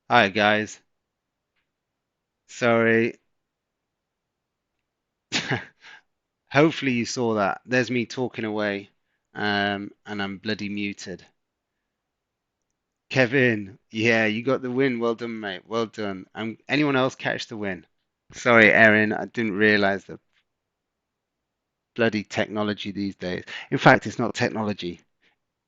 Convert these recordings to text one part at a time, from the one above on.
Hi guys. Sorry. Hopefully you saw that. There's me talking away, and I'm bloody muted. Kevin, yeah, you got the win. Well done, mate. Well done. Anyone else catch the win? Sorry, Erin, I didn't realize the bloody technology these days. In fact, it's not technology.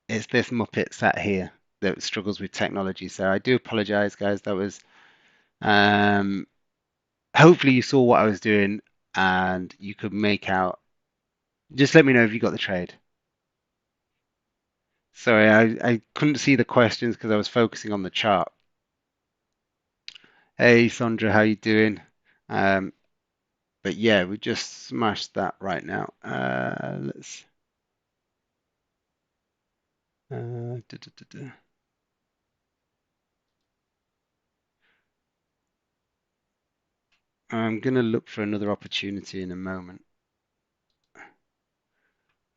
It's this Muppet sat here that struggles with technology. So I do apologize, guys. That was um hopefully you saw what I was doing and you could make out. Just let me know if you got the trade. Sorry, I couldn't see the questions because I was focusing on the chart. Hey, Sandra, how you doing? Um, but yeah, we just smashed that right now. Let's. Duh, duh, duh, duh. I'm gonna look for another opportunity in a moment.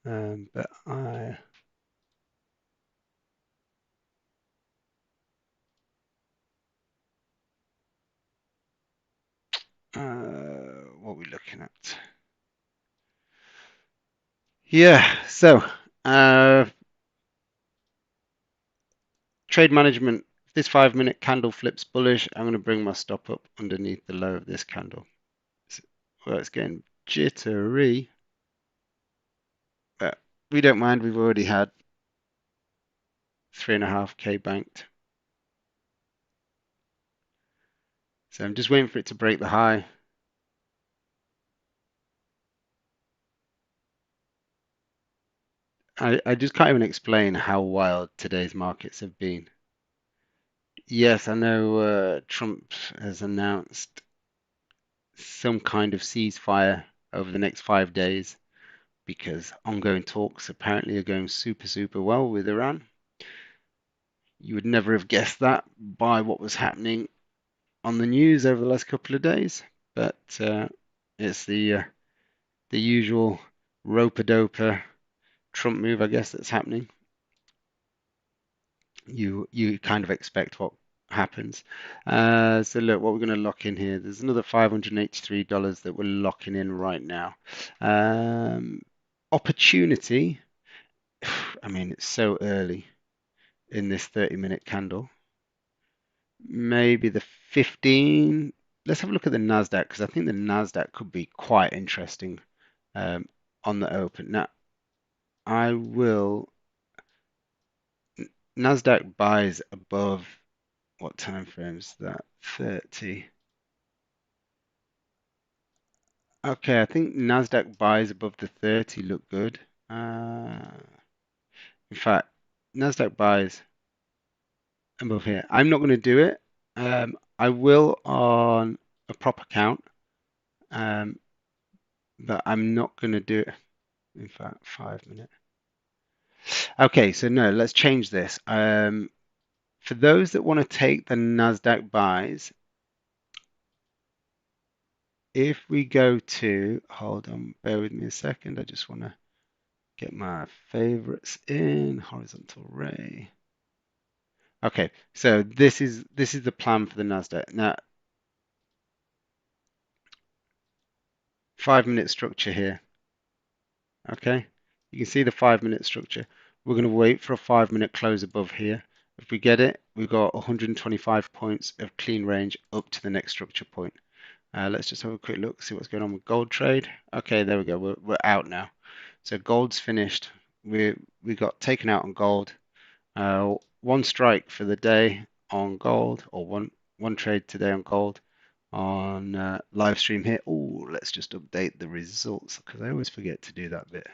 But what are we looking at? Yeah, so uh, trade management. If this 5 minute candle flips bullish, I'm gonna bring my stop up underneath the low of this candle. Well, it's getting jittery. But we don't mind. We've already had 3.5K banked. So I'm just waiting for it to break the high. I just can't even explain how wild today's markets have been. Yes, I know Trump has announced some kind of ceasefire over the next 5 days because ongoing talks apparently are going super, super well with Iran. You would never have guessed that by what was happening on the news over the last couple of days, but it's the usual rope-a-dope Trump move, I guess, that's happening. You kind of expect what happens. So look, what we're going to lock in here. There's another $583 that we're locking in right now. Um, Opportunity. I mean, it's so early in this 30-minute candle. Maybe the 15. Let's have a look at the Nasdaq because I think the Nasdaq could be quite interesting um, on the open. Now, I will. Nasdaq buys above what time frame is that? 30. Okay, I think Nasdaq buys above the 30 look good. Uh, in fact, Nasdaq buys above here. I'm not going to do it. I will on a proper count, um, but I'm not going to do it. In fact, 5 minutes. Okay, so no, let's change this. For those that want to take the Nasdaq buys, if we go to, hold on, bear with me a second. I just want to get my favorites in horizontal ray. Okay, so this is the plan for the Nasdaq. Now, 5 minute structure here. Okay, you can see the 5 minute structure. We're going to wait for a 5 minute close above here. If we get it, we've got 125 points of clean range up to the next structure point. Let's just have a quick look, see what's going on with gold trade. Okay, there we go. We're out now. So gold's finished. We got taken out on gold. One strike for the day on gold, or one trade today on gold on live stream here. Oh, let's just update the results because I always forget to do that bit.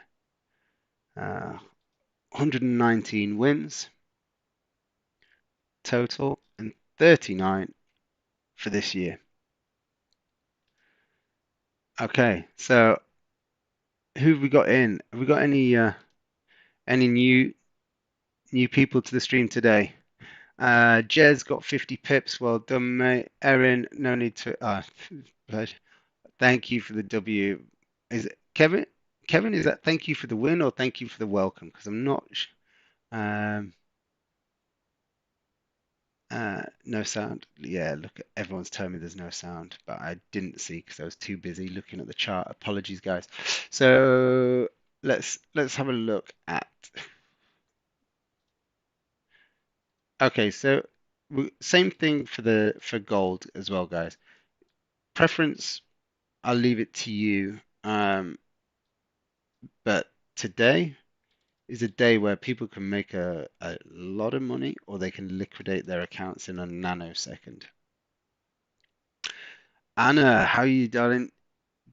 119 wins total and 39 for this year. Okay, so who have we got in? Have we got any new people to the stream today? Jez got 50 pips. Well done, mate. Erin, no need to. Pleasure. Thank you for the W. Is it Kevin? Kevin, is that thank you for the win or thank you for the welcome? Because I'm not. No, No sound. Yeah, look, everyone's telling me there's no sound, but I didn't see because I was too busy looking at the chart. Apologies, guys. So let's have a look at. Okay, so same thing for the for gold as well, guys. Preference, I'll leave it to you. But today is a day where people can make a lot of money or they can liquidate their accounts in a nanosecond. Anna, how are you, darling?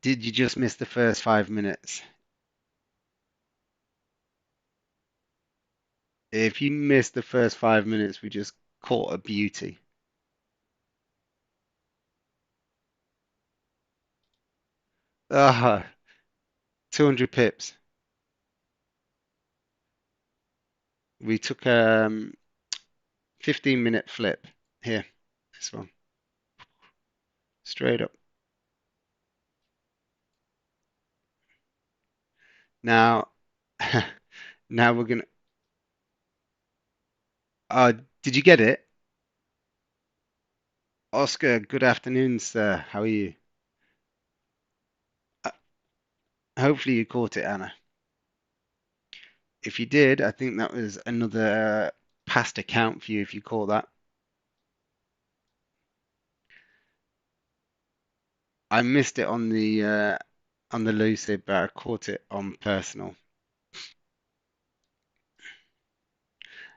Did you just miss the first 5 minutes? If you missed the first 5 minutes, we just caught a beauty. Ah, 200 pips. We took 15-minute flip here. This one, straight up. Now, now we're gonna. Uh, did you get it, Oscar? Good afternoon, sir. How are you? Uh, hopefully you caught it, Anna. If you did, I think that was another past account for you. If you caught that, I missed it on the lucid, but I caught it on personal.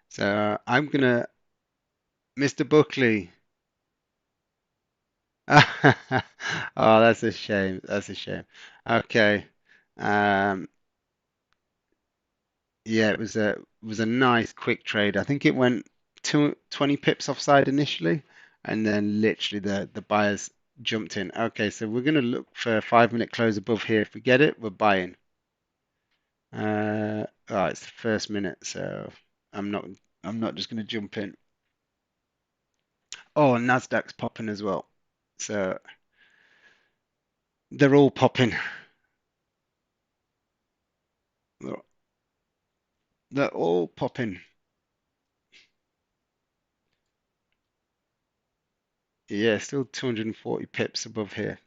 So I'm gonna, Mr. Buckley. Oh, that's a shame. That's a shame. Okay. Um, yeah, it was a nice quick trade. I think it went 20 pips offside initially, and then literally the buyers jumped in. Okay, so we're gonna look for a 5 minute close above here. If we get it, we're buying. Oh, it's the first minute, so I'm not I'm not just gonna jump in. Oh, Nasdaq's popping as well. So they're all popping. They're, they're all popping. Yeah, still 240 pips above here.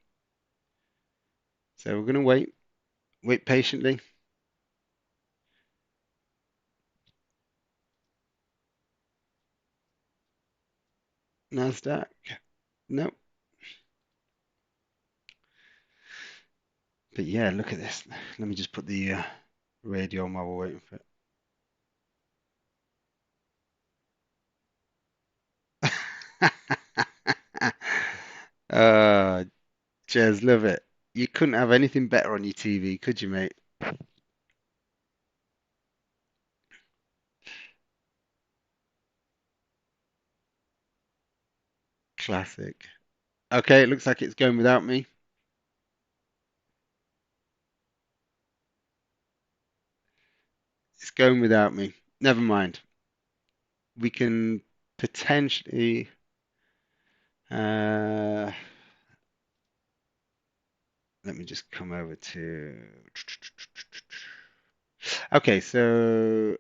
So we're gonna wait patiently. Nasdaq. Nope. But yeah, look at this. Let me just put the radio on while we're waiting for it. uh, Jez, love it. You couldn't have anything better on your TV, could you, mate? Classic. Okay, it looks like it's going without me. It's going without me. Never mind. We can potentially. Uh, let me just come over to. Okay, so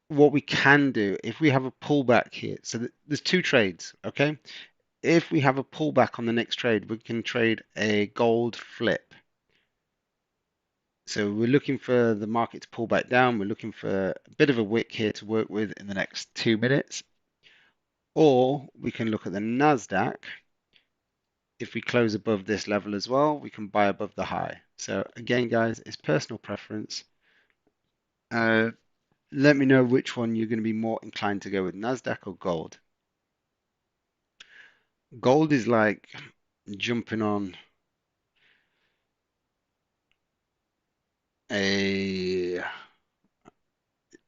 what we can do if we have a pullback here, so there's two trades, okay? If we have a pullback on the next trade, we can trade a gold flip. So we're looking for the market to pull back down. We're looking for a bit of a wick here to work with in the next 2 minutes. Or we can look at the Nasdaq. If we close above this level as well, we can buy above the high. So again, guys, it's personal preference. Uh, let me know which one you're going to be more inclined to go with, Nasdaq or gold. Gold is like jumping on a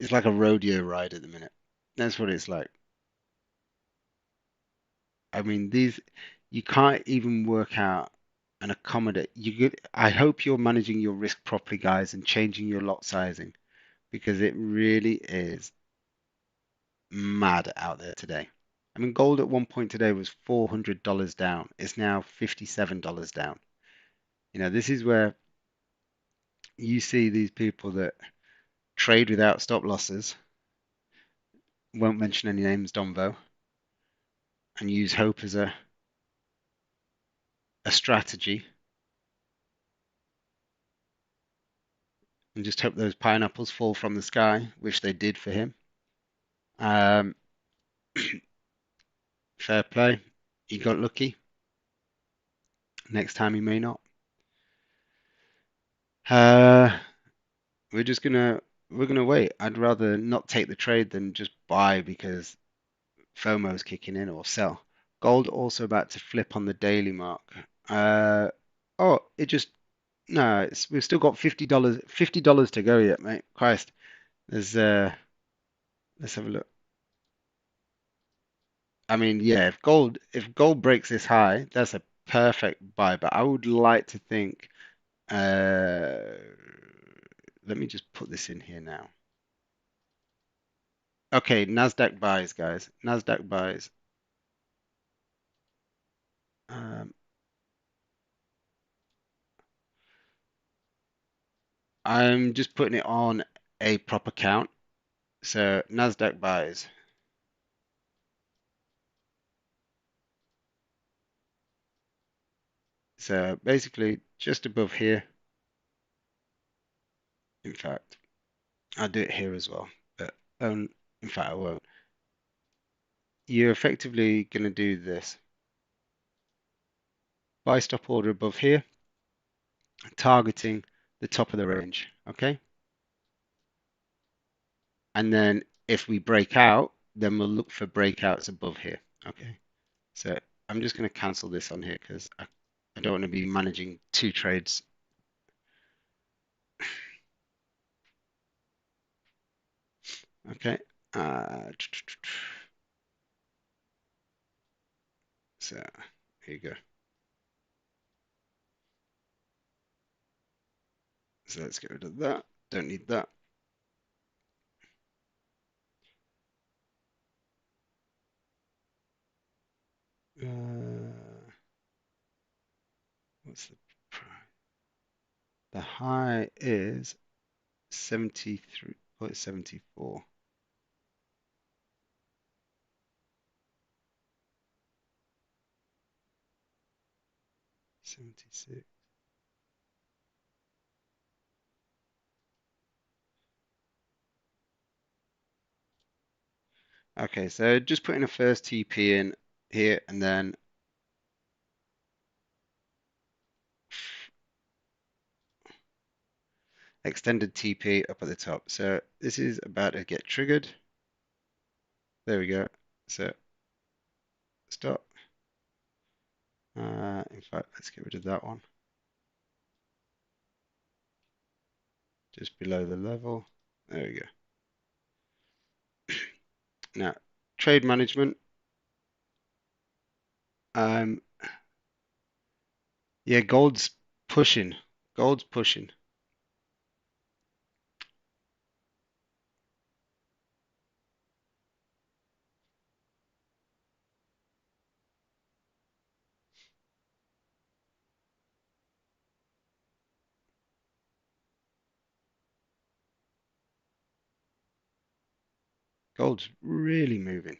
it's like a rodeo ride at the minute. That's what it's like. I mean, these you can't even work out and accommodate. I hope you're managing your risk properly, guys, and changing your lot sizing because it really is mad out there today. I mean, gold at one point today was $400 down. It's now $57 down. This is where you see these people that trade without stop losses. Won't mention any names, Donvo. and use hope as a strategy, and just hope those pineapples fall from the sky, which they did for him. Um, Fair play. He got lucky. Next time he may not. Uh, we're just gonna we're gonna wait. I'd rather not take the trade than just buy because FOMO's kicking in, or sell. Gold also about to flip on the daily mark. Uh, oh, it just no, we've still got $50 to go yet, mate. Christ. There's let's have a look. I mean, yeah, if gold breaks this high, that's a perfect buy, but I would like to think let me just put this in here now. Okay, Nasdaq buys, guys. Nasdaq buys. Um, I'm just putting it on a proper count. So Nasdaq buys. So basically just above here. In fact, I'll do it here as well. But in fact, I won't. You're effectively going to do this. Buy stop order above here, targeting the top of the range. Okay. And then if we break out, then we'll look for breakouts above here. Okay. So I'm just going to cancel this on here because I don't want to be managing two trades. Okay. Uh, so here you go. So let's get rid of that. Don't need that. What's the price? The high is 73.74. 76. Okay, so just putting a first TP in here and then extended TP up at the top. So this is about to get triggered. There we go. So stop. In fact, let's get rid of that one. Just below the level. There we go. Now, trade management. Um, yeah, gold's pushing. Gold's pushing. Gold's really moving.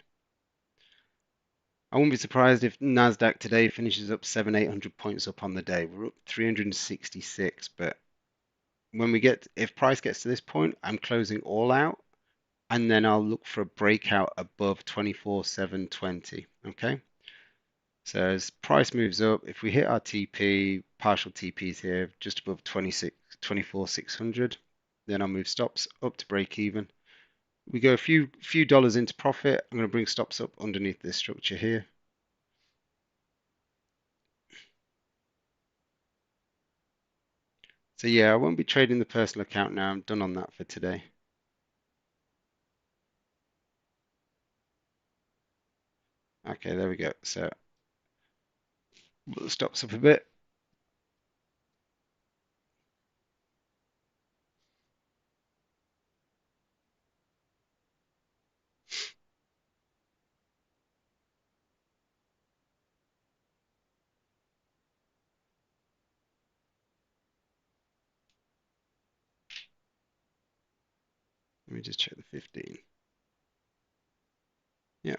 I wouldn't be surprised if Nasdaq today finishes up 800 points up on the day. We're up 366, but if price gets to this point, I'm closing all out, and then I'll look for a breakout above 24,720. Okay. So as price moves up, if we hit our TP, partial TPs here, just above 24,600, then I'll move stops up to break even. We go a few dollars into profit. I'm going to bring stops up underneath this structure here. So yeah, I won't be trading the personal account now. I'm done on that for today. Okay, there we go. So put the stops up a bit. Let me just check the 15. Yeah.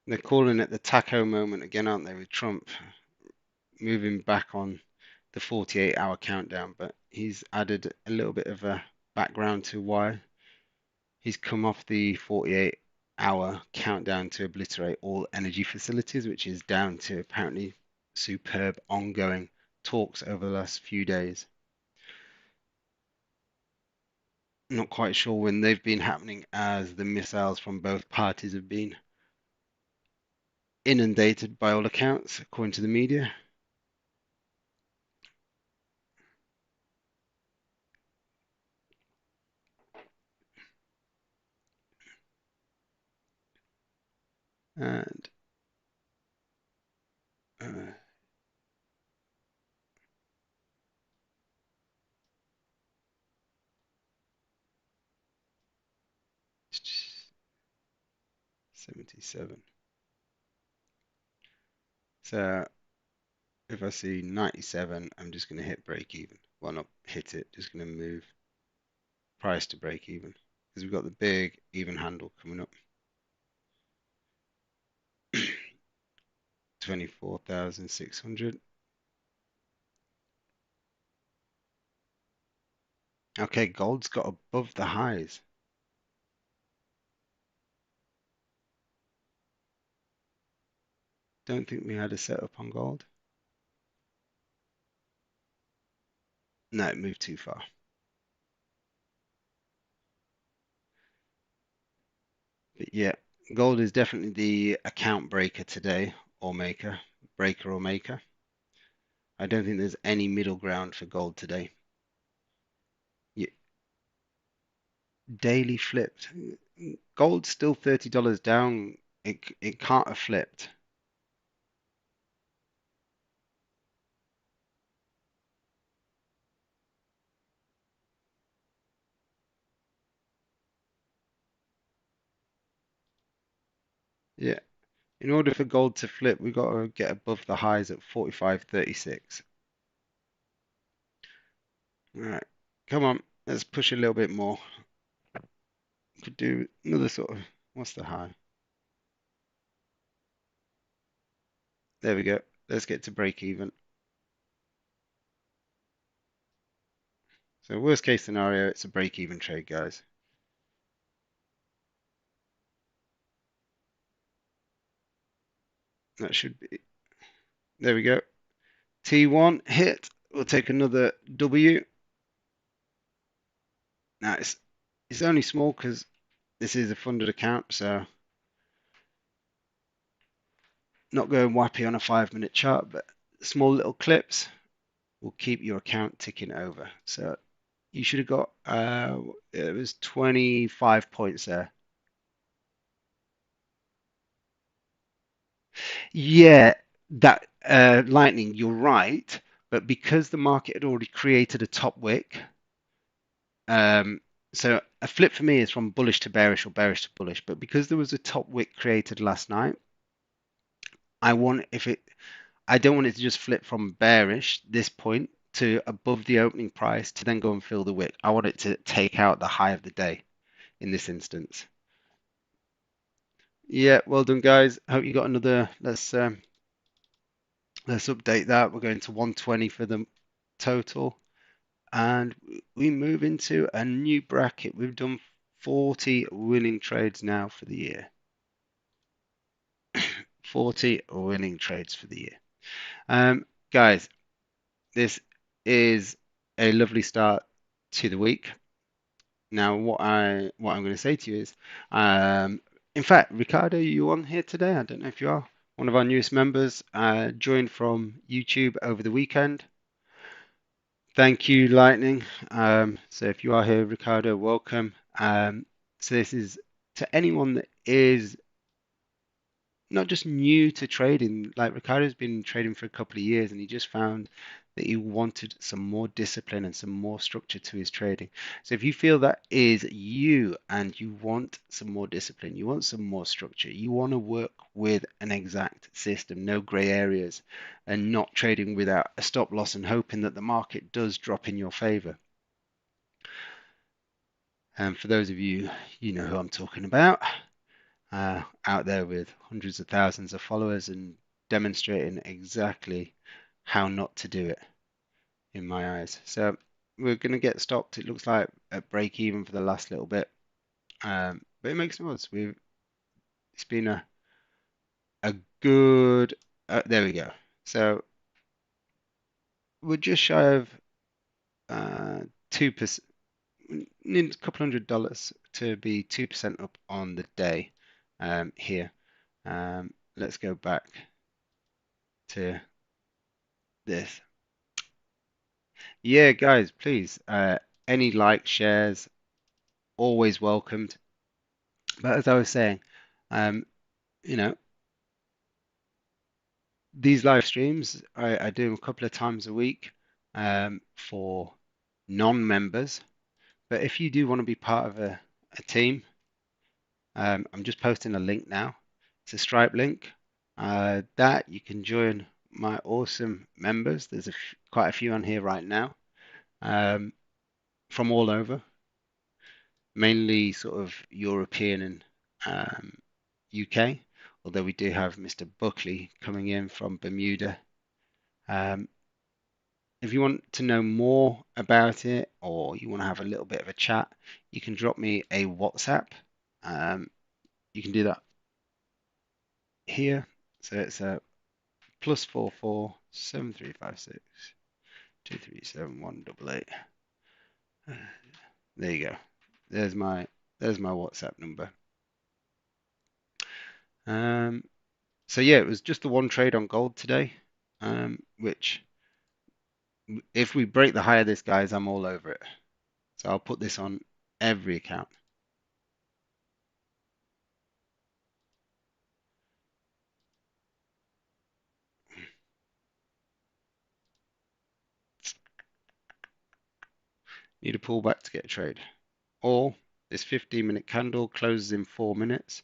They're calling it the taco moment again, aren't they, with Trump moving back on the 48-hour countdown, but he's added a little bit of a background to why he's come off the 48-hour countdown to obliterate all energy facilities, which is down to apparently superb ongoing talks over the last few days. Not quite sure when they've been happening, as the missiles from both parties have been inundated by all accounts, according to the media. And uh, 77. So if I see 97, I'm just going to hit break even. Well, not hit it, just going to move price to break even because we've got the big even handle coming up. 24,600. Okay, gold's got above the highs. Don't think we had a setup on gold. No, it moved too far. But yeah, gold is definitely the account breaker today, or maker, breaker or maker. I don't think there's any middle ground for gold today. Yeah, daily flipped. Gold's still $30 down. It can't have flipped. Yeah. In order for gold to flip, we've got to get above the highs at 45.36. All right. Come on. Let's push a little bit more. Could do another sort of, what's the high? There we go. Let's get to break even. So worst case scenario, it's a break even trade, guys. That should be, there we go. T1 hit. We'll take another W. Now it's only small because this is a funded account, so not going wappy on a 5-minute chart, but small little clips will keep your account ticking over. So you should have got it was 25 points there. Yeah, that lightning, you're right, but because the market had already created a top wick, um, so a flip for me is from bullish to bearish or bearish to bullish, but because there was a top wick created last night, I don't want it to just flip from bearish this point to above the opening price to then go and fill the wick. I want it to take out the high of the day in this instance. Yeah, well done, guys. Hope you got another. Let's update that. We're going to 120 for the total, and we move into a new bracket. We've done 40 winning trades now for the year. 40 winning trades for the year. Guys, this is a lovely start to the week. Now, what I'm going to say to you is, in fact, Ricardo, you on here today? I don't know if you are. One of our newest members joined from YouTube over the weekend. Thank you, Lightning. So if you are here, Ricardo, welcome. So this is to anyone that is not just new to trading, like Ricardo's been trading for a couple of years and he just found that he wanted some more discipline and some more structure to his trading. So if you feel that is you and you want some more discipline, you want some more structure, you want to work with an exact system, no gray areas, and not trading without a stop loss and hoping that the market does drop in your favor. And for those of you, you know who I'm talking about. out there with hundreds of thousands of followers and demonstrating exactly how not to do it in my eyes. So we're going to get stopped. It looks like at break even for the last little bit, but it makes no odds. It's been a good. There we go. So we're just shy of 2%. Need a couple $100 to be 2% up on the day here. Let's go back to this. Yeah, guys, please, any likes, shares, always welcomed. But as I was saying, um, you know, these live streams, I do them a couple of times a week for non-members. But if you do want to be part of a team, I'm just posting a link now. It's a Stripe link. That you can join my awesome members. There's quite a few on here right now um, from all over, mainly sort of European and UK, although we do have Mr. Buckley coming in from Bermuda. Um, if you want to know more about it or you want to have a little bit of a chat, you can drop me a WhatsApp. You can do that here. So it's a +44 7356 237188. There you go. There's my WhatsApp number. Um, so yeah, it was just the one trade on gold today, which if we break the high of this, guys, I'm all over it. So I'll put this on every account. Need a pullback to get a trade. Or this 15-minute candle closes in 4 minutes.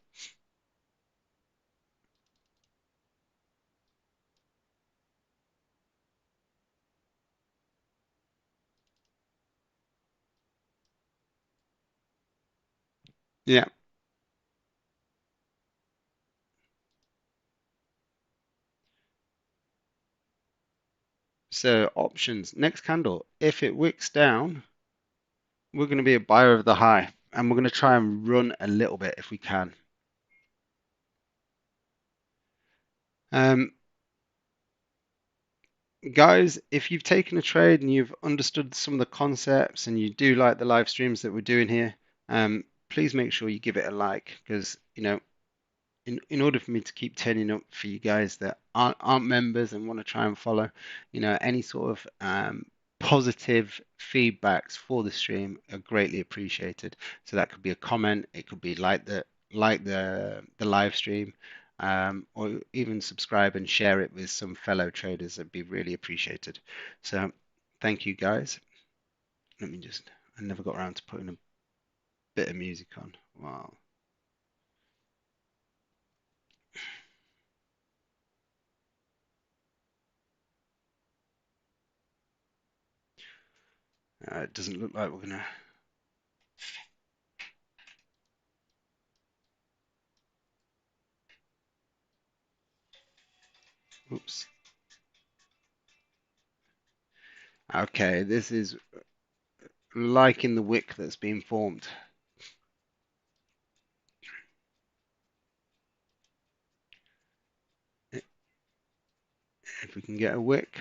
Yeah. So options, next candle, if it wicks down, we're going to be a buyer of the high, and we're going to try and run a little bit if we can. Um, Guys, if you've taken a trade and you've understood some of the concepts and you do like the live streams that we're doing here, please make sure you give it a like because, in order for me to keep turning up for you guys that aren't members and want to try and follow, any sort of positive feedbacks for the stream are greatly appreciated. So that could be a comment, it could be like the live stream, or even subscribe and share it with some fellow traders. That'd be really appreciated. So thank you guys. I never got around to putting a bit of music on. Wow. It doesn't look like we're gonna. Oops. Okay, this is liking the wick that's been formed. If we can get a wick,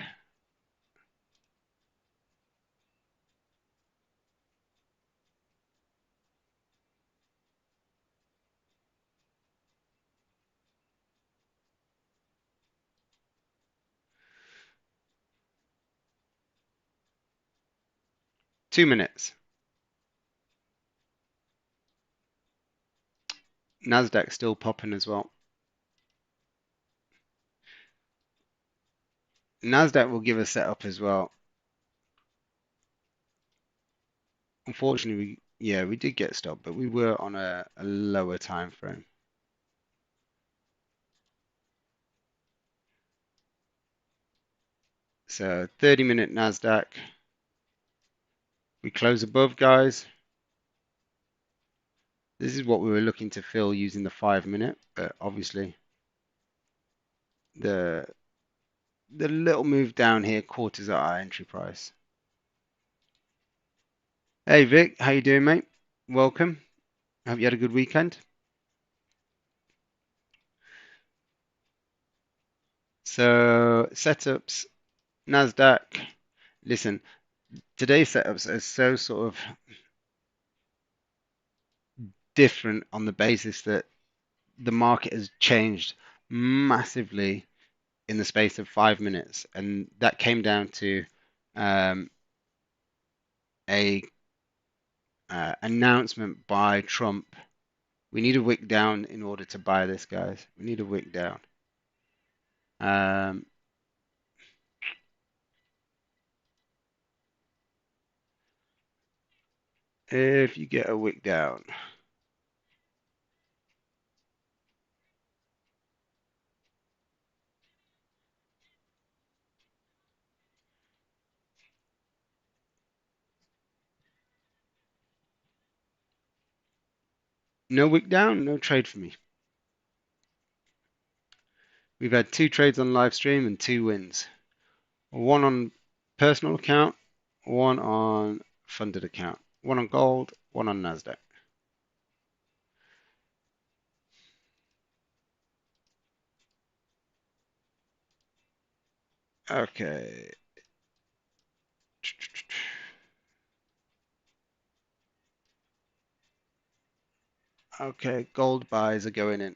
2 minutes. Nasdaq still popping as well. Nasdaq will give a setup as well. Unfortunately, we did get stopped, but we were on a lower time frame. So 30-minute Nasdaq. We close above, guys. This is what we were looking to fill using the 5 minute, but obviously the little move down here caught us at our entry price. Hey Vic, how you doing, mate? Welcome. Hope you had a good weekend. So setups, Nasdaq. Listen, today's setups are so sort of different on the basis that the market has changed massively in the space of 5 minutes, and that came down to um, a announcement by Trump. We need a wick down in order to buy this, guys. We need a wick down. Um, if you get a wick down, no wick down, no trade for me. We've had 2 trades on live stream and 2 wins. One on personal account, one on funded account. One on gold, one on Nasdaq. Okay. Okay, gold buys are going in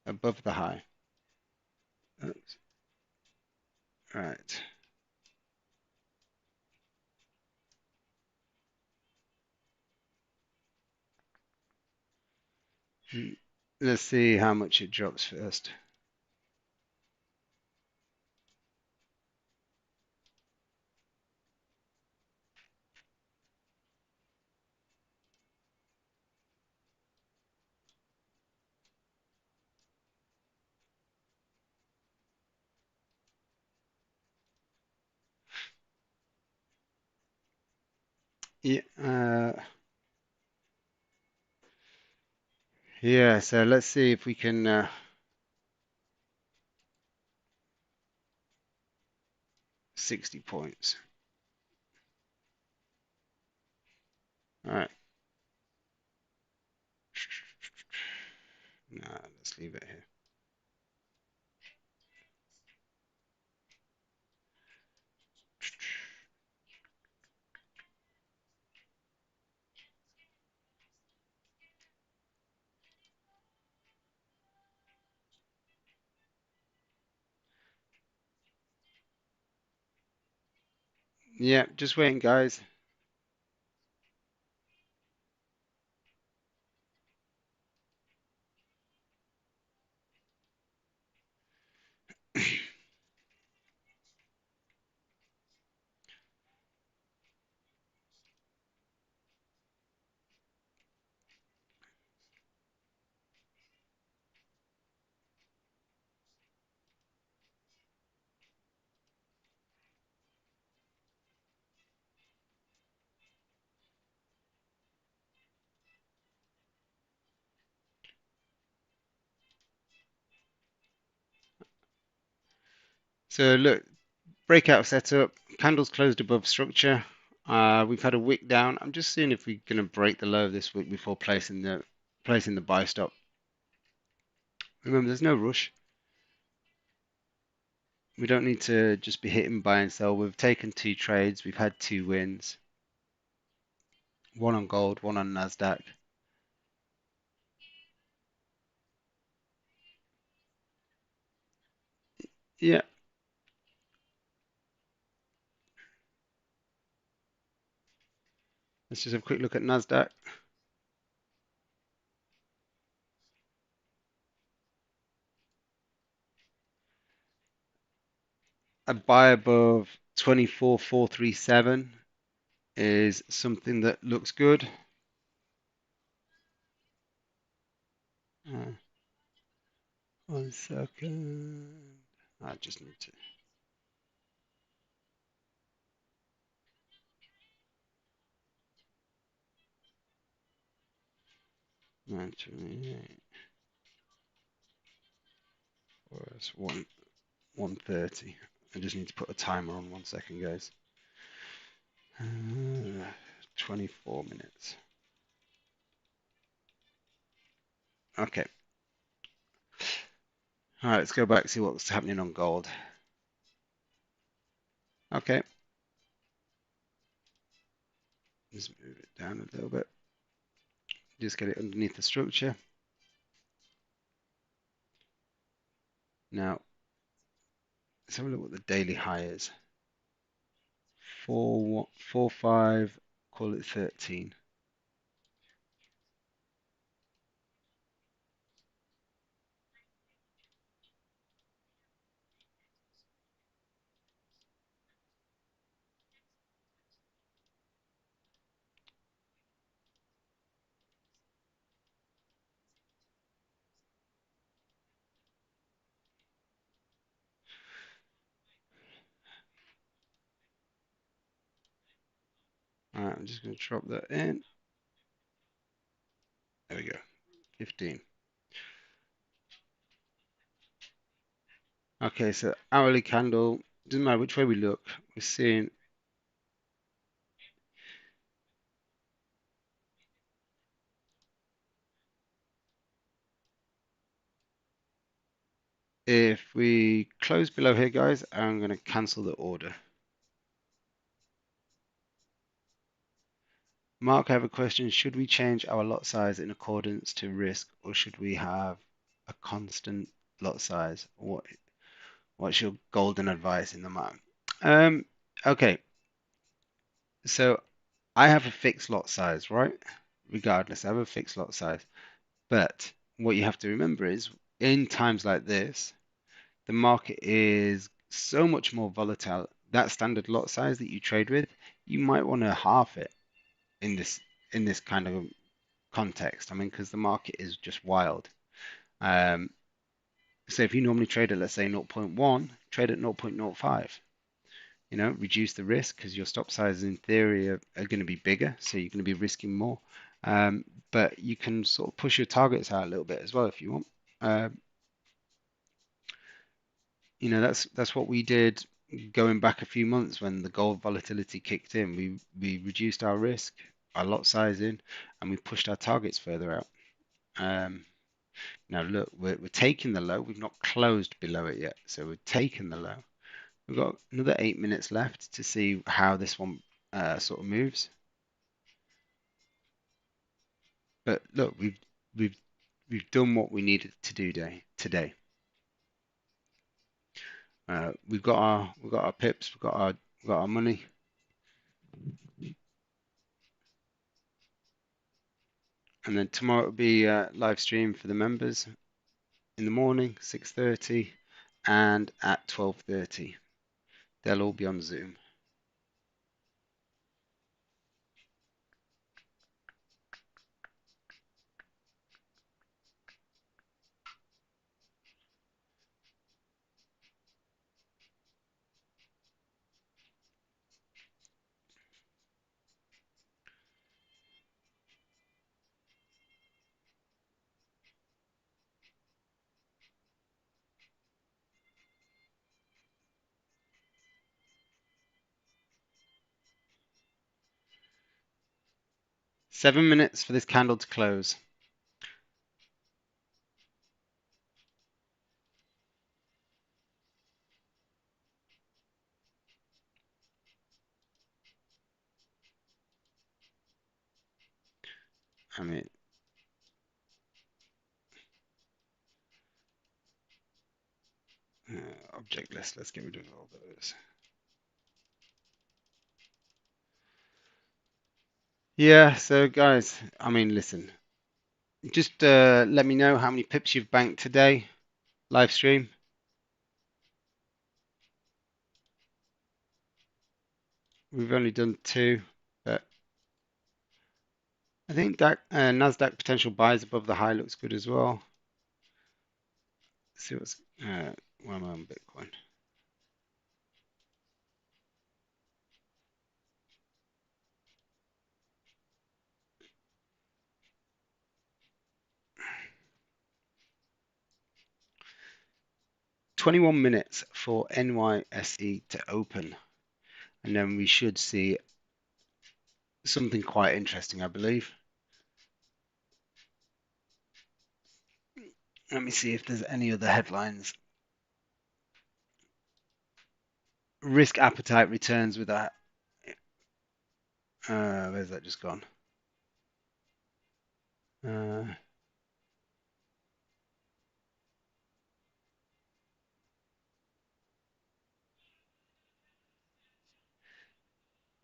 above the high. Oops. Right. Let's see how much it drops first. Yeah, yeah, so let's see if we can 60 points. All right. Nah, let's leave it here. Yeah, just waiting, guys. So look, breakout setup, candles closed above structure. We've had a wick down. I'm just seeing if we're going to break the low this week before placing the buy stop. Remember, there's no rush. We don't need to just be hitting buy and sell. We've taken 2 trades. We've had 2 wins. One on gold, one on Nasdaq. Yeah, let's just have a quick look at Nasdaq. A buy above 24,437 is something that looks good. Uh, 1 second. I just need to. 928 was 130. I just need to put a timer on 1 second, guys. 24 minutes. Okay. All right, let's go back and see what's happening on gold. Okay. Just move it down a little bit. Just get it underneath the structure. Now, let's have a look what the daily high is. 5, call it 13. All right, I'm just going to drop that in. There we go, 15. Okay, so hourly candle, doesn't matter which way we look, we're seeing if we close below here, guys, I'm going to cancel the order. Mark, I have a question. Should we change our lot size in accordance to risk, or should we have a constant lot size? What's your golden advice in the matter? Okay, so I have a fixed lot size, right? Regardless, I have a fixed lot size. But what you have to remember is in times like this, the market is so much more volatile. That standard lot size that you trade with, you might want to half it in this kind of context. I mean, because the market is just wild. Um, so if you normally trade at, let's say, zero point 0.1, trade at 0.05. Reduce the risk because your stop sizes in theory are going to be bigger, so you're going to be risking more. But you can sort of push your targets out a little bit as well if you want. That's what we did going back a few months when the gold volatility kicked in. We reduced our risk, our lot sizing, and we pushed our targets further out. Now look, we're taking the low. We've not closed below it yet, so we're taking the low. We've got another 8 minutes left to see how this one sort of moves. But look, we've done what we needed to do today. We've got our pips, we've got our money. And then tomorrow will be a live stream for the members in the morning, 6:30, and at 12:30. They'll all be on Zoom. Seven minutes for this candle to close. I mean, object list, let's get rid of all those. Yeah, so guys, I mean, listen, just let me know how many pips you've banked today, live stream. We've only done 2, but I think that Nasdaq potential buys above the high looks good as well. Let's see what's where am I on Bitcoin? 21 minutes for NYSE to open, and then we should see something quite interesting, I believe. Let me see if there's any other headlines. Risk appetite returns with a where's that just gone? Uh,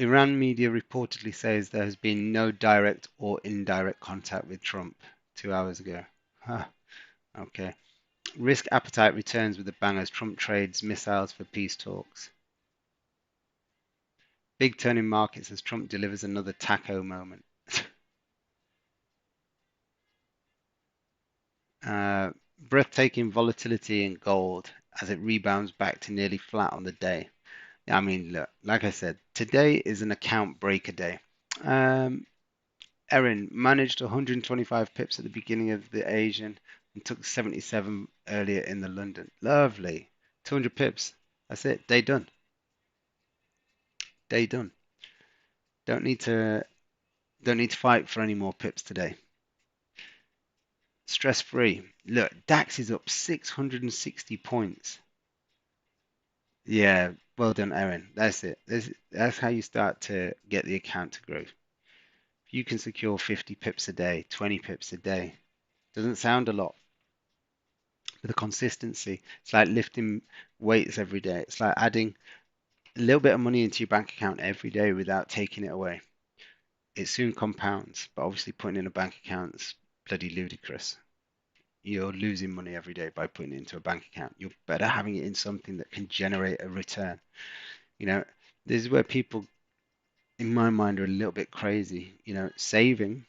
Iran media reportedly says there has been no direct or indirect contact with Trump 2 hours ago. Huh, okay. Risk appetite returns with a bang as Trump trades missiles for peace talks. Big turn in markets as Trump delivers another taco moment. Breathtaking volatility in gold as it rebounds back to nearly flat on the day. I mean, look, like I said, today is an account breaker day. Um, Erin managed 125 pips at the beginning of the Asian and took 77 earlier in the London. Lovely. 200 pips. That's it. Day done. Day done. Don't need to don't need to fight for any more pips today. Stress free. Look, DAX is up 660 points. Yeah, well done, Erin. That's it. That's how you start to get the account to grow. If you can secure 50 pips a day, 20 pips a day, doesn't sound a lot, but the consistency, it's like lifting weights every day. It's like adding a little bit of money into your bank account every day without taking it away. It soon compounds, but obviously putting in a bank account is bloody ludicrous. You're losing money every day by putting it into a bank account. You're better having it in something that can generate a return. You know, this is where people, in my mind, are a little bit crazy. Saving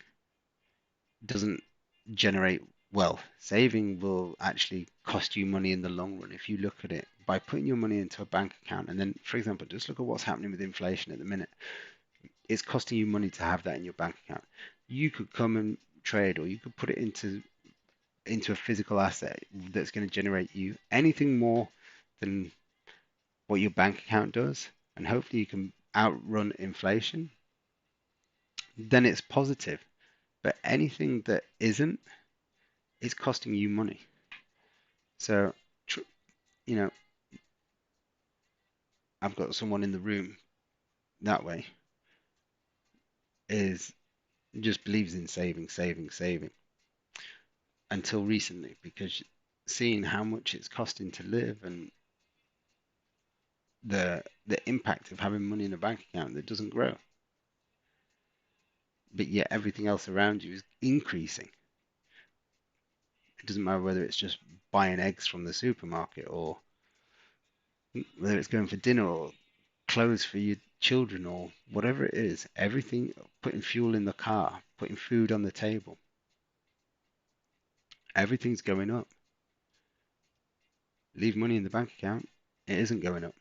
doesn't generate wealth. Saving will actually cost you money in the long run if you look at it by putting your money into a bank account. And then, for example, just look at what's happening with inflation at the minute. It's costing you money to have that in your bank account. You could come and trade, or you could put it into a physical asset that's going to generate you anything more than what your bank account does, and hopefully you can outrun inflation, then it's positive. But anything that isn't, is costing you money. So, you know, I've got someone in the room that way is just believes in saving, saving, saving until recently because seeing how much it's costing to live and the impact of having money in a bank account that doesn't grow, but yet everything else around you is increasing. It doesn't matter whether it's just buying eggs from the supermarket or whether it's going for dinner or clothes for your children or whatever it is. Everything, putting fuel in the car, putting food on the table, everything's going up. Leave money in the bank account, it isn't going up.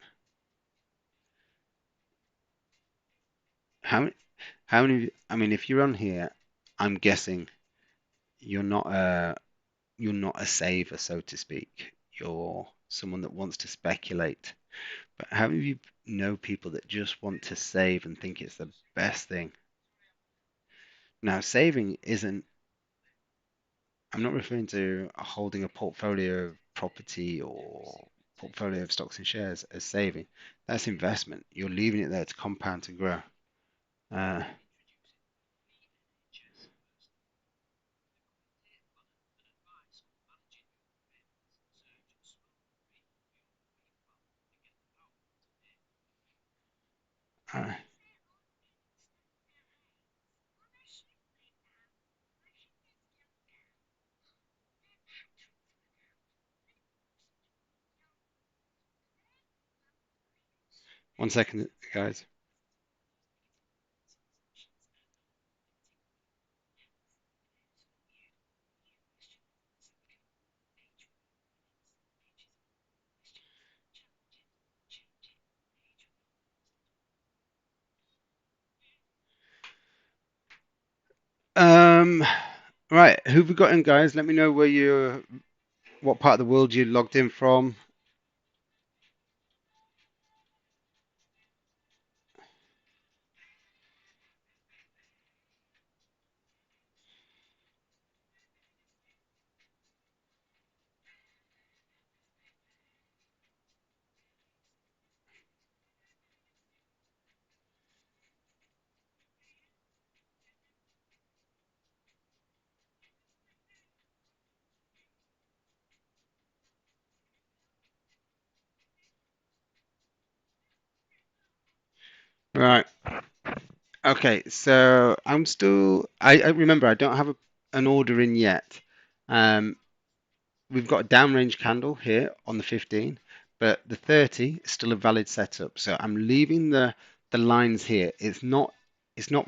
How many, how many, I mean, if you're on here, I'm guessing you're not a you're not a saver, so to speak. You're someone that wants to speculate. But how many of you know people that just want to save and think it's the best thing? Now, saving isn't, I'm not referring to holding a portfolio of property or portfolio of stocks and shares as saving. That's investment. You're leaving it there to compound and grow. Uh, uh, 1 second, guys. Um, right, who have we got in, guys? Let me know what part of the world you logged in from. Right. Okay, so I remember I don't have an order in yet. Um, we've got a downrange candle here on the 15, but the 30 is still a valid setup. So I'm leaving the lines here. It's not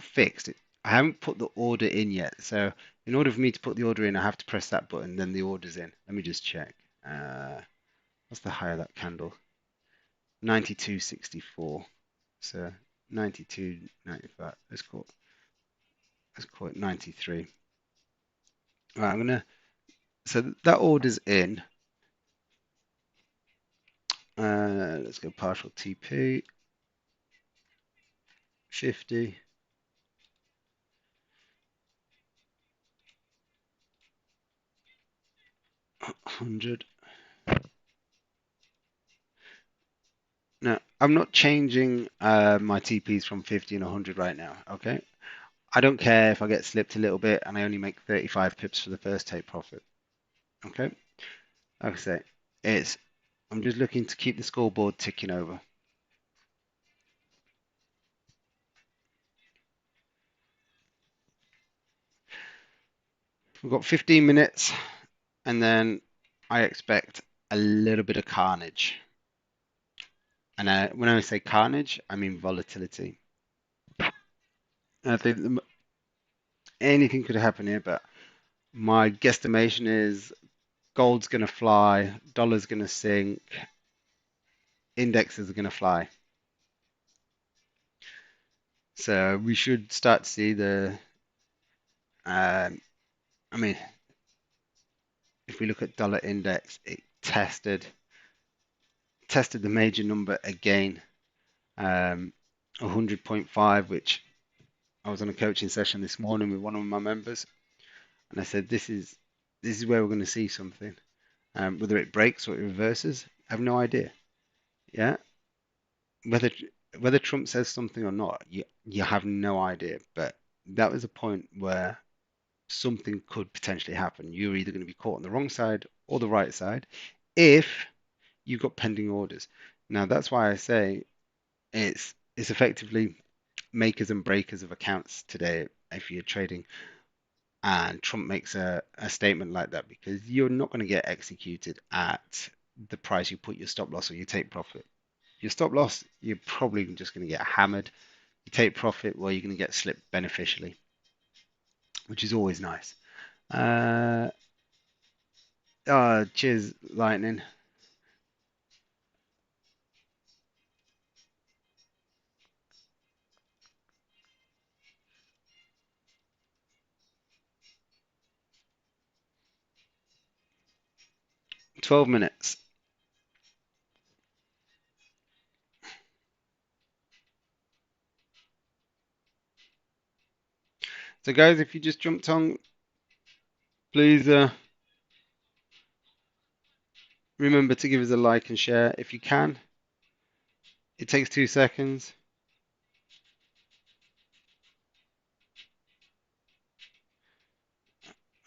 fixed. I haven't put the order in yet. So in order for me to put the order in, I have to press that button, then the order's in. Let me just check. What's the high of that candle? 92.64. So 92.95. Let's call it 93. Right, so that order's in. Let's go partial TP, 50, 100. Now, I'm not changing my TPs from 50 and 100 right now, okay? I don't care if I get slipped a little bit and I only make 35 pips for the first take profit, okay? Like I say, I'm just looking to keep the scoreboard ticking over. We've got 15 minutes and then I expect a little bit of carnage. And when I say carnage, I mean volatility. I think anything could happen here, but my guesstimation is gold's going to fly, dollar's going to sink, indexes are going to fly. So we should start to see I mean, if we look at dollar index, it tested the major number again, 100.5, which I was on a coaching session this morning with one of my members, and I said, this is where we're going to see something. Whether it breaks or it reverses, I have no idea. Yeah, whether whether Trump says something or not, you have no idea. But that was a point where something could potentially happen. You're either going to be caught on the wrong side or the right side if you've got pending orders. Now that's why I say it's effectively makers and breakers of accounts today if you're trading and Trump makes a statement like that because you're not going to get executed at the price you put your stop loss or you take profit. Your stop loss, you're probably just going to get hammered. You take profit, well, you're going to get slipped beneficially, which is always nice. Uh, cheers, Lightning. 12 minutes. So, guys, if you just jumped on, please remember to give us a like and share if you can. It takes 2 seconds.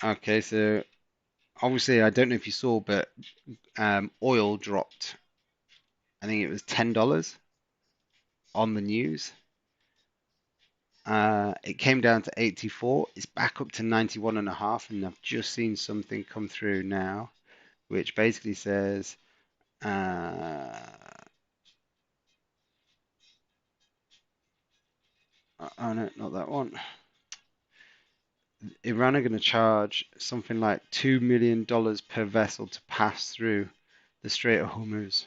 Okay, so obviously, I don't know if you saw, but oil dropped. I think it was $10 on the news. It came down to 84. It's back up to 91 and a half, and I've just seen something come through now, which basically says, oh no, not that one. Iran are going to charge something like $2 million per vessel to pass through the Strait of Hormuz.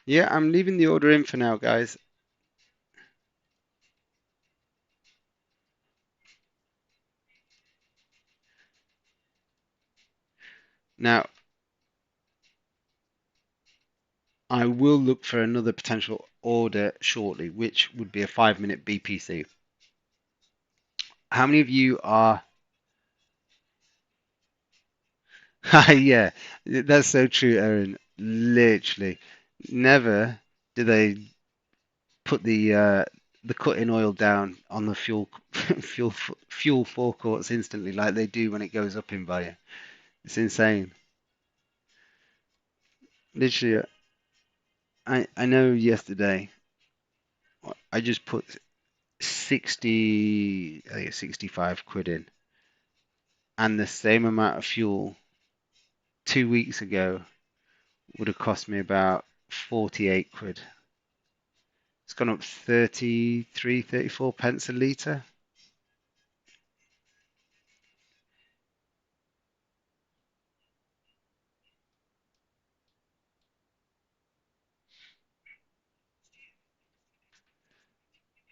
Yeah, I'm leaving the order in for now, guys. Now, I will look for another potential order shortly, which would be a 5-minute BPC. How many of you are yeah, that's so true, Erin. Literally, never do they put the cutting oil down on the fuel fuel forecourts instantly like they do when it goes up in value. It's insane. Literally, I know yesterday I just put 60, I think it's 65 quid in, and the same amount of fuel 2 weeks ago would have cost me about 48 quid. It's gone up 33, 34 pence a litre.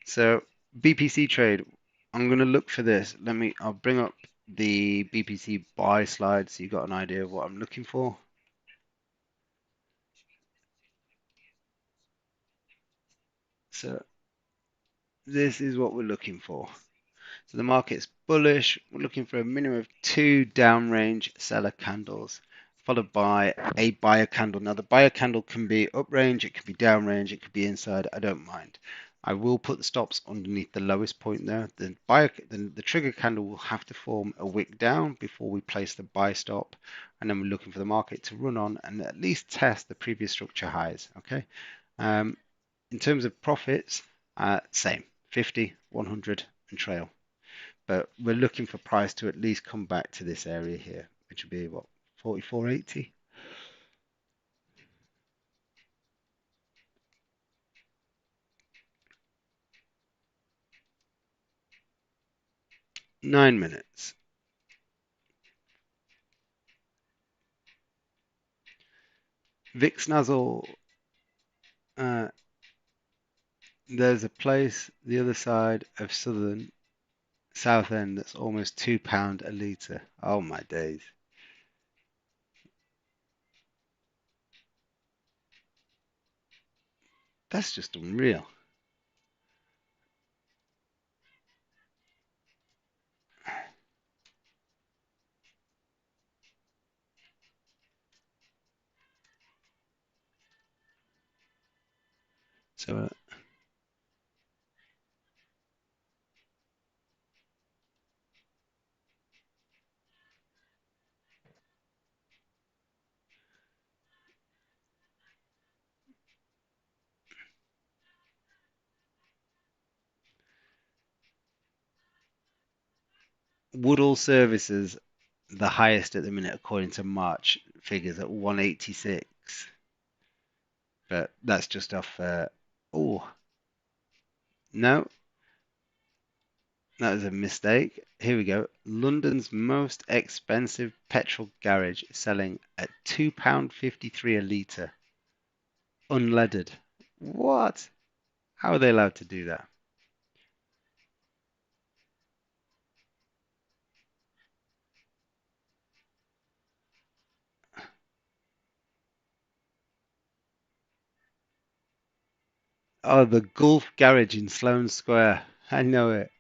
So BPC trade, I'm going to look for this. I'll bring up the BPC buy slide so you got an idea of what I'm looking for. So this is what we're looking for. So the market's bullish. We're looking for a minimum of two downrange seller candles, followed by a buyer candle. Now the buyer candle can be uprange, it could be downrange, it could be inside. I don't mind. I will put the stops underneath the lowest point there. The trigger candle will have to form a wick down before we place the buy stop, and then we're looking for the market to run on and at least test the previous structure highs. Okay. Um, in terms of profits, same 50, 100, and trail. But we're looking for price to at least come back to this area here, which would be what, 44.80? 9 minutes. VIX Nuzzle, uh, there's a place the other side of South End that's almost £2 a litre. Oh my days. That's just unreal. So Woodall Services, the highest at the minute according to March figures at 186. But that's just off. Oh, no, that was a mistake. Here we go. London's most expensive petrol garage selling at £2.53 a litre, unleaded. What? How are they allowed to do that? Oh, the Gulf Garage in Sloane Square. I know it.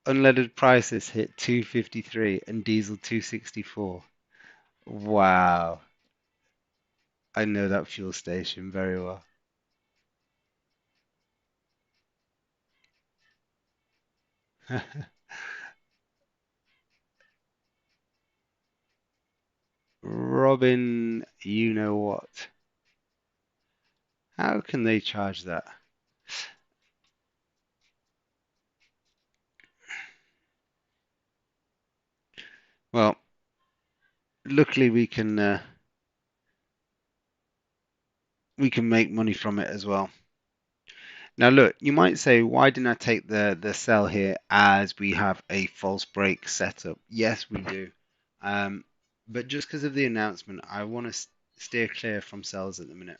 Unleaded prices hit 253 and diesel 264. Wow. I know that fuel station very well. Robin, you know what? How can they charge that? Well, luckily we can make money from it as well. Now look, you might say, why didn't I take the sell here as we have a false break setup? Yes, we do. Um, but just because of the announcement, I want to steer clear from sells at the minute.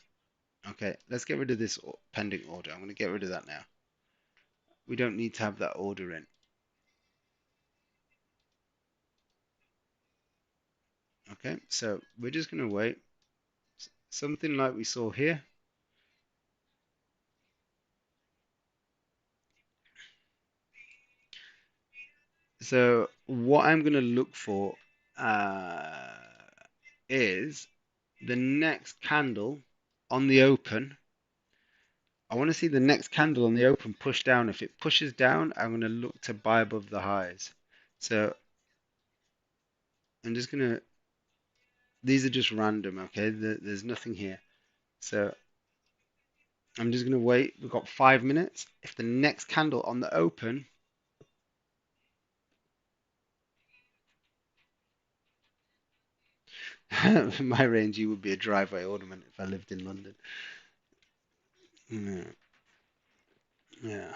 Okay, let's get rid of this pending order. I'm going to get rid of that now. We don't need to have that order in. Okay, so we're just going to wait. Something like we saw here. So what I'm going to look for uh, is the next candle on the open. I want to see the next candle on the open push down. If it pushes down, I'm going to look to buy above the highs. So I'm just going to, these are just random, okay? There's nothing here. So I'm just going to wait. We've got 5 minutes. If the next candle on the open, my range, you would be a driveway ornament if I lived in London. Yeah, yeah.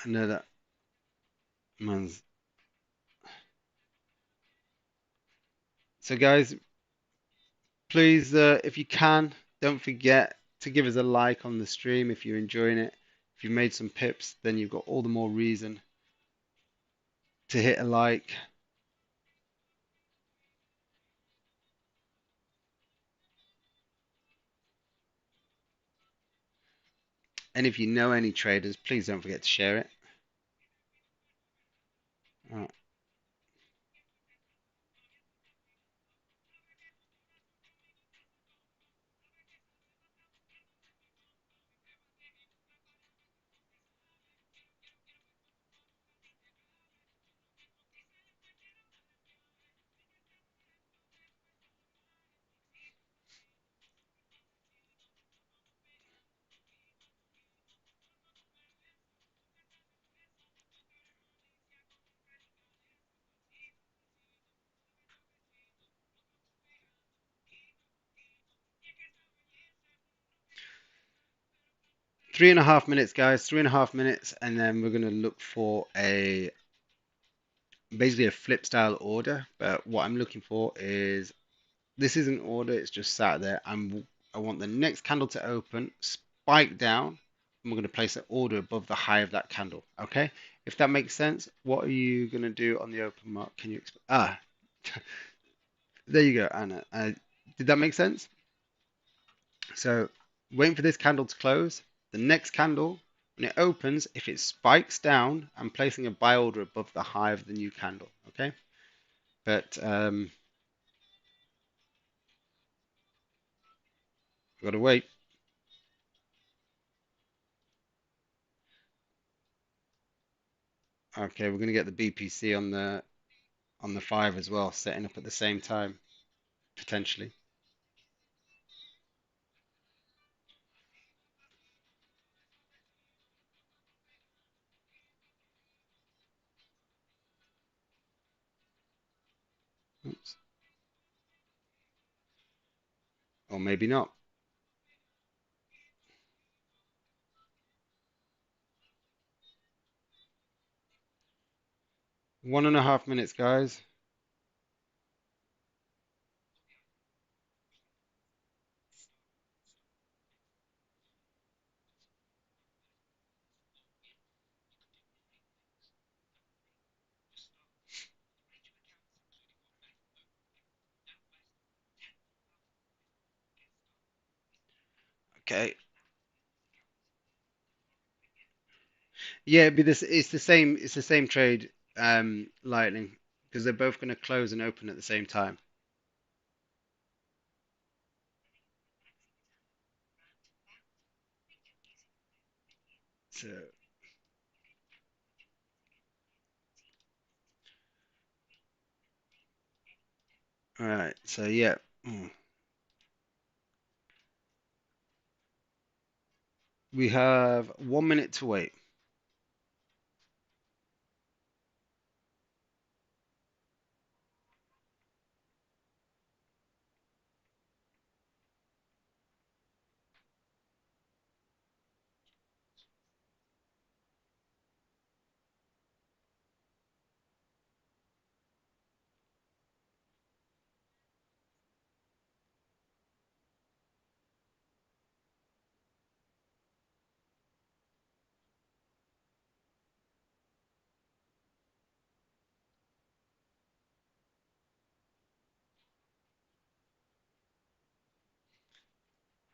I know that man's. So guys, please, if you can, don't forget to give us a like on the stream if you're enjoying it. If you've made some pips, then you've got all the more reason to hit a like. And if you know any traders, please don't forget to share it. All 3.5 minutes, guys. 3.5 minutes, and then we're gonna look for a basically a flip style order. But what I'm looking for is this isn't order, it's just sat there. I want the next candle to open, spike down, and we're going to place an order above the high of that candle. Okay? If that makes sense, what are you going to do on the open mark? Can you explain? There you go, Anna. Did that make sense? So, waiting for this candle to close. The next candle, when it opens, if it spikes down, I'm placing a buy order above the high of the new candle. Okay? But we've got to wait. Okay, we're going to get the BPC on the 5 as well, setting up at the same time, potentially. Oops. Or maybe not. 1.5 minutes, guys. Okay. Yeah, it'd be this. It's the same. It's the same trade, Lightning, because they're both going to close and open at the same time. So, all right. So yeah, we have 1 minute to wait.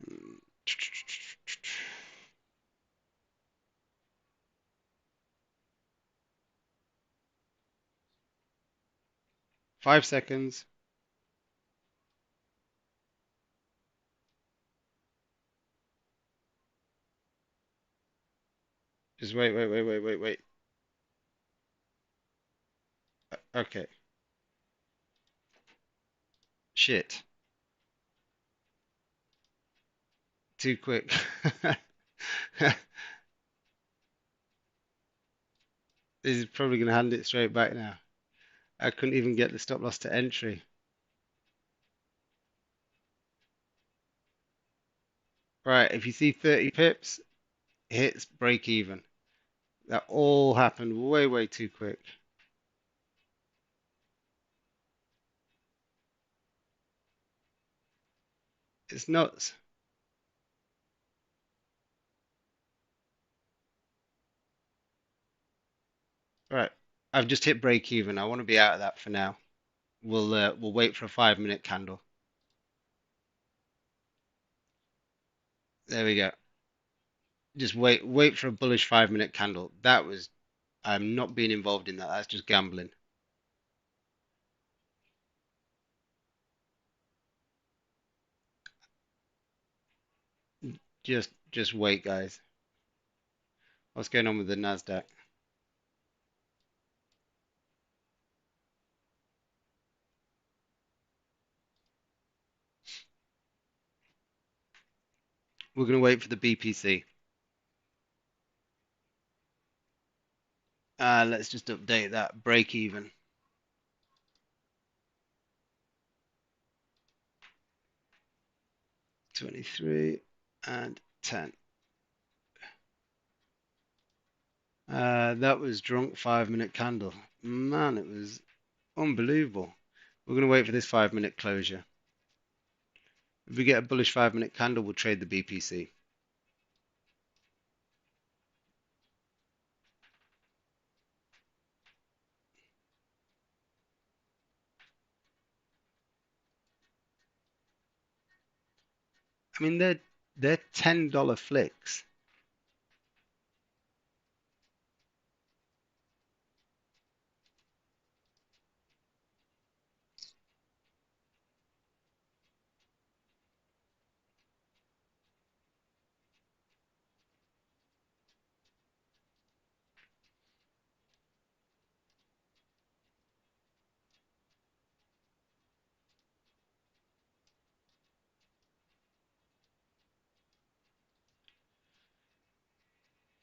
Mm, 5 seconds. Just wait. Okay. Shit. Too quick. This is probably going to hand it straight back now. I couldn't even get the stop loss to entry. Right, if you see 30 pips, hits break even. That all happened way too quick. It's nuts. Right, I've just hit break even. I want to be out of that for now. We'll wait for a 5 minute candle. There we go. Just wait for a bullish 5 minute candle. That was I'm not being involved in that. That's just gambling. Just wait, guys. What's going on with the Nasdaq? We're going to wait for the BPC. Let's just update that break even. 23 and 10. That was drunk 5 minute candle. Man, it was unbelievable. We're going to wait for this 5 minute closure. If we get a bullish 5 minute candle, we'll trade the BPC. I mean, they're $10 flicks.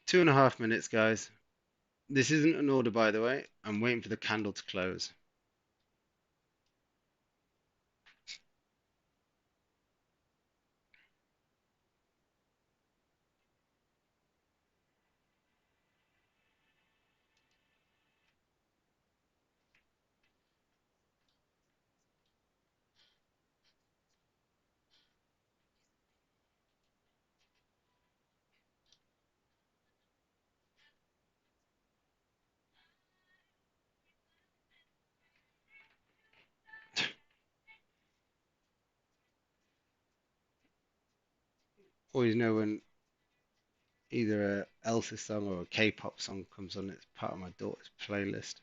Two and a half minutes, guys. This isn't an order, by the way. I'm waiting for the candle to close. 'Always know when either a Elsa song or a K-pop song comes on. It's part of my daughter's playlist.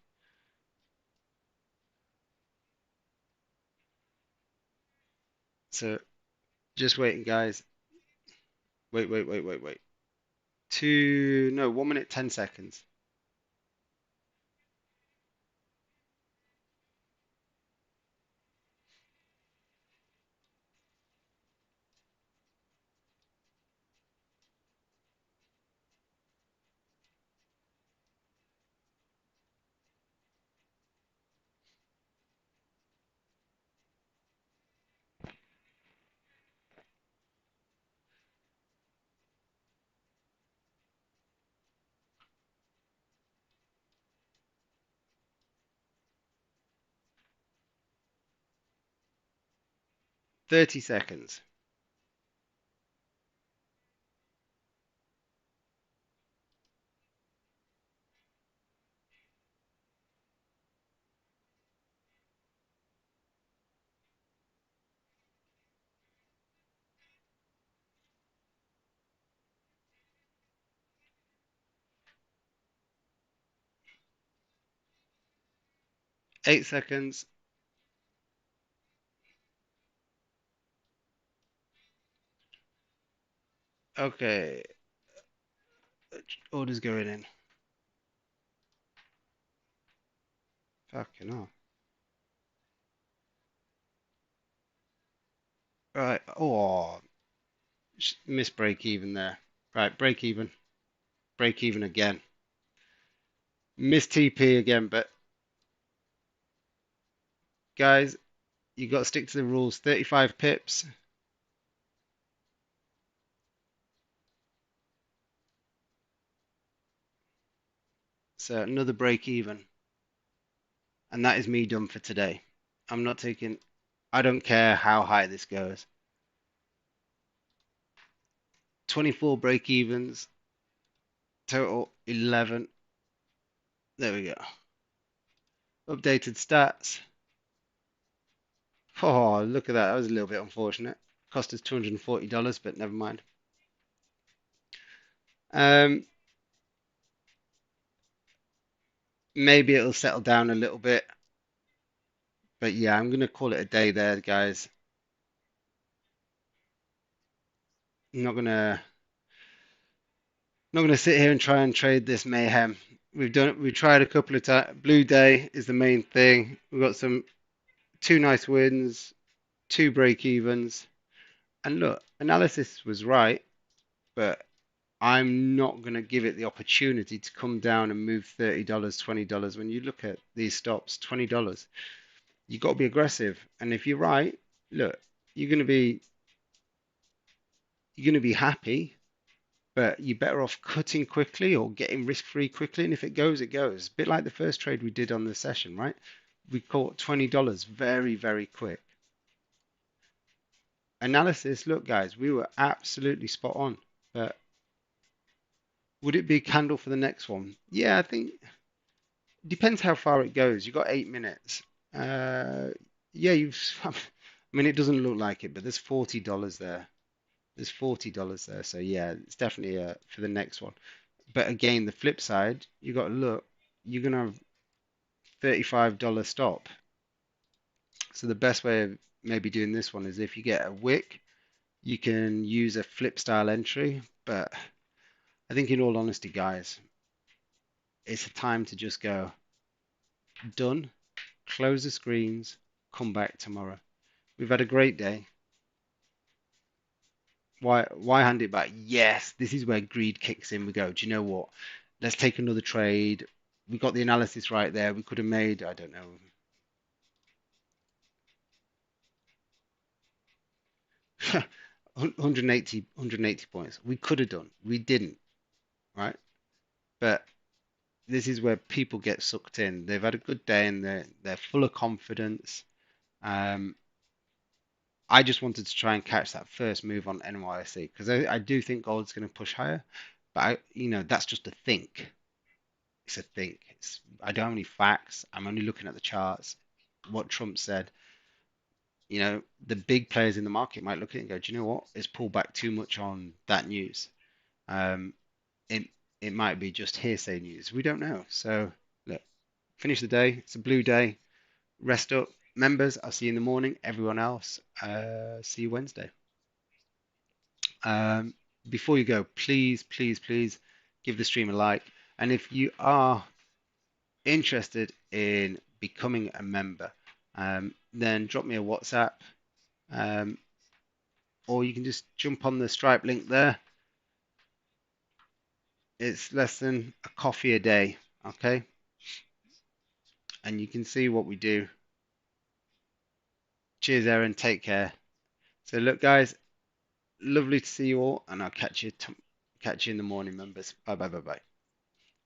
So just waiting, guys. Wait. No, 1 minute, 10 seconds. 30 seconds. 8 seconds. Okay. orders going in. Fucking hell. Right. Oh, missed break even there. Right, break even. Break even again. Missed TP again, but guys, you got to stick to the rules. 35 pips. So another break even. And that is me done for today. I'm not taking, I don't care how high this goes. 24 break evens, total 11. There we go. Updated stats. Oh, look at that. That was a little bit unfortunate. Cost us $240, but never mind. Um, Maybe it'll settle down a little bit. But yeah, I'm going to call it a day there, guys. I'm not gonna sit here and try and trade this mayhem. We've tried a couple of times. Blue day is the main thing. We've got two nice wins, two break evens. And look, analysis was right, but I'm not going to give it the opportunity to come down and move $30, $20. When you look at these stops, $20, you got to be aggressive. And if you're right, look, you're going to be happy, but you're better off cutting quickly or getting risk-free quickly. And if it goes, it goes. A bit like the first trade we did on the session, right? We caught $20 very, very quick. Analysis, look, guys, we were absolutely spot on. But would it be a candle for the next one? Yeah, I think depends how far it goes. You've got 8 minutes. Uh, yeah, I mean, it doesn't look like it, but there's $40 there. There's $40 there. So yeah, it's definitely for the next one. But again, the flip side, you got to look, you're gonna have $35 stop. So the best way of maybe doing this one is if you get a wick, you can use a flip style entry. But I think in all honesty, guys, it's a time to just go done, close the screens, come back tomorrow. We've had a great day. Why hand it back? Yes, this is where greed kicks in. We go, do you know what? Let's take another trade. We got the analysis right there. We could have made, I don't know, 180 points. We could have done. We didn't, right? But this is where people get sucked in. They've had a good day and they're full of confidence. Um, I just wanted to try and catch that first move on NYSE because I do think gold's going to push higher, but that's just a think. It's a think. I don't have any facts. I'm only looking at the charts. What Trump said. The big players in the market might look at it and go, do you know what? It's pulled back too much on that news. Um, it it might be just hearsay news. We don't know. So look, finish the day. It's a blue day. Rest up, members. I'll see you in the morning. Everyone else, see you Wednesday. Um, Before you go, please, please, please give the stream a like. And if you are interested in becoming a member, then drop me a WhatsApp, um, or you can just jump on the Stripe link there. It's less than a coffee a day, okay? And you can see what we do. Cheers, Aaron. Take care. So look, guys, lovely to see you all, and I'll catch you in the morning, members. Bye, bye, bye, bye.